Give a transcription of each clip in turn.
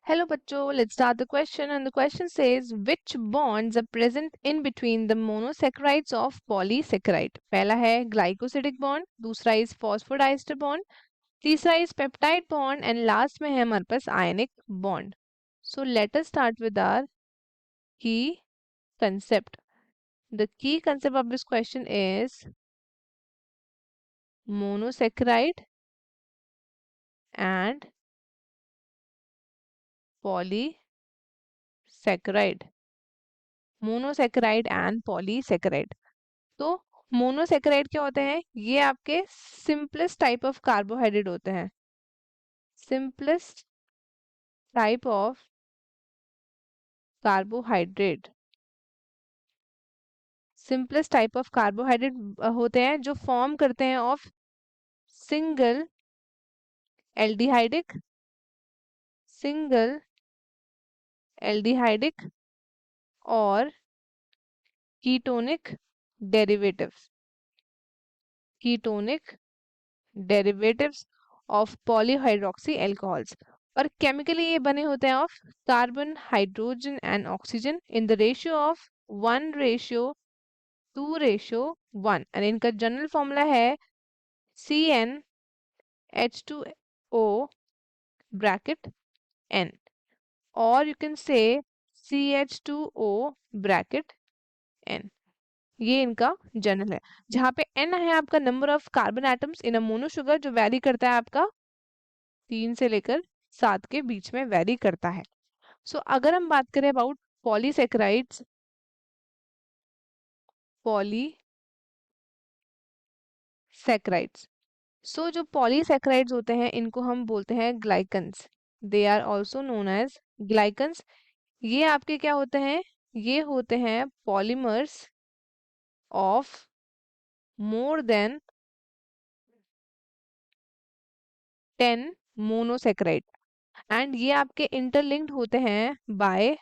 Hello bachcho, let's start the question and the question says which bonds are present in between the monosaccharides of polysaccharide? पहला है glycosidic bond, दूसरा is phosphodiester bond, तीसरा is peptide bond and last में है हमारे पास ionic bond. So let us start with our key concept. The key concept of this question is monosaccharide and polysaccharide. Monosaccharide and polysaccharide. तो monosaccharide क्या होते हैं? ये आपके सिंपलेस्ट टाइप ऑफ कार्बोहाइड्रेट होते हैं. Simplest type of carbohydrate. Simplest type of carbohydrate होते हैं जो फॉर्म करते हैं ऑफ सिंगल एल्डिहाइडिक और ketonic derivatives of polyhydroxy alcohols. और केमिकली ये बने होते हैं of carbon, hydrogen and oxygen in the ratio of 1:2:1 and इनका जनरल फॉर्मूला है CnH2O ब्रैकेट N, और you can say CH2O bracket N. ये इनका जनरल है, जहाँ पे N है आपका number of carbon atoms in a mono sugar, जो वैरी करता है आपका 3 से लेकर 7 के बीच में वैरी करता है. सो अगर हम बात करें अबाउट पॉलीसेक्राइड्स, सो जो पॉलीसेक्राइड्स होते हैं इनको हम बोलते हैं glycans. They are also known as glycans. ये आपके क्या होते हैं? ये होते हैं polymers of more than 10 monosaccharide and ये आपके इंटरलिंक्ड होते हैं by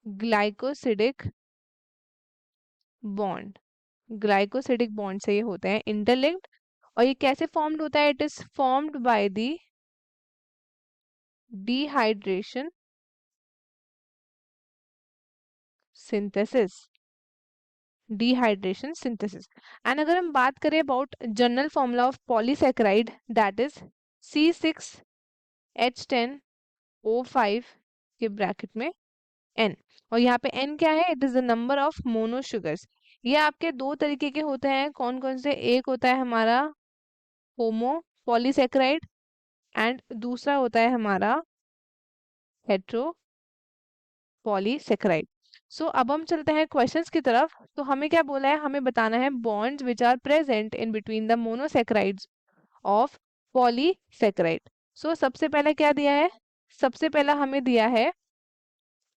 glycosidic bond. Glycosidic bond से ये होते हैं इंटरलिंक्ड. और ये कैसे फॉर्म्ड होता है? It is formed by the dehydration synthesis. And अगर हम बात करें about general formula of polysaccharide, that is C6H10O5 के ब्रैकेट में N. और यहाँ पे N क्या है? It is the number of mono sugars. ये आपके दो तरीके के होते हैं. कौन कौन से? एक होता है हमारा होमो पॉलीसेक्राइड एंड दूसरा होता है हमारा हेट्रो पॉलीसेक्राइड. सो अब हम चलते हैं क्वेश्चंस की तरफ. तो हमें क्या बोला है? हमें बताना है bonds which are present in between the monosaccharides of polysaccharide. So सबसे पहले क्या दिया है? सबसे पहला हमें दिया है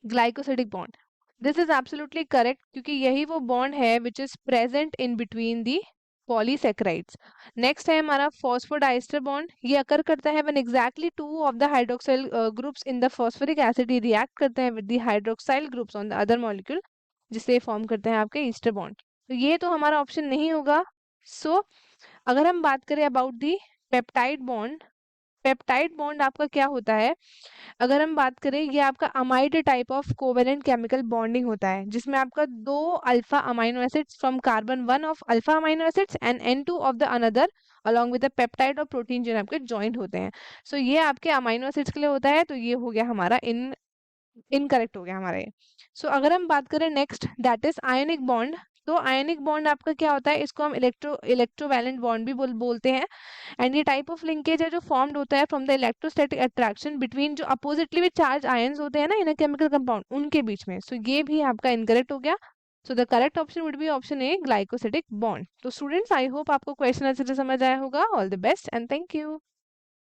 glycosidic bond. This is absolutely correct, क्योंकि यही वो बॉन्ड है which is present in between the polysaccharides. Next है हमारा फॉस्फोडाइस्टर बॉन्ड. ये अकर करता है when exactly two of the hydroxyl groups in the phosphoric acid react करते हैं with the hydroxyl groups on the other molecule, जिससे form करते हैं आपके ईस्टर बॉन्ड. तो ये तो हमारा ऑप्शन नहीं होगा. सो अगर हम बात करें about the peptide bond, peptide bond आपका क्या होता है? अगर हम बात करें, ये आपका amide type of covalent chemical bonding होता है, जिसमें आपका दो alpha amino acids from carbon 1 of alpha amino acids and N2 of the another along with the peptide और प्रोटीन जो आपके ज्वाइंट होते हैं. सो ये आपके अमाइनो एसिड्स के लिए होता है. तो ये हो गया हमारा इनकरेक्ट हो गया हमारा ये. सो अगर हम बात करें next, that is ionic bond. तो आयनिक बॉन्ड आपका क्या होता है? इसको हम इलेक्ट्रोवैलेंट बॉन्ड भी बोलते हैं. एंड ये टाइप ऑफ लिंकेज है जो फॉर्म्ड होता है from the electrostatic attraction between जो अपोजिटली भी चार्ज आयंस होते हैं ना इन अ केमिकल कंपाउंड, उनके बीच में. सो ये भी आपका इनकरेक्ट हो गया. So the correct option would be option A, glycosidic bond. तो स्टूडेंट्स, आई होप आपको क्वेश्चन अच्छे से समझ आया होगा. All the best and thank you.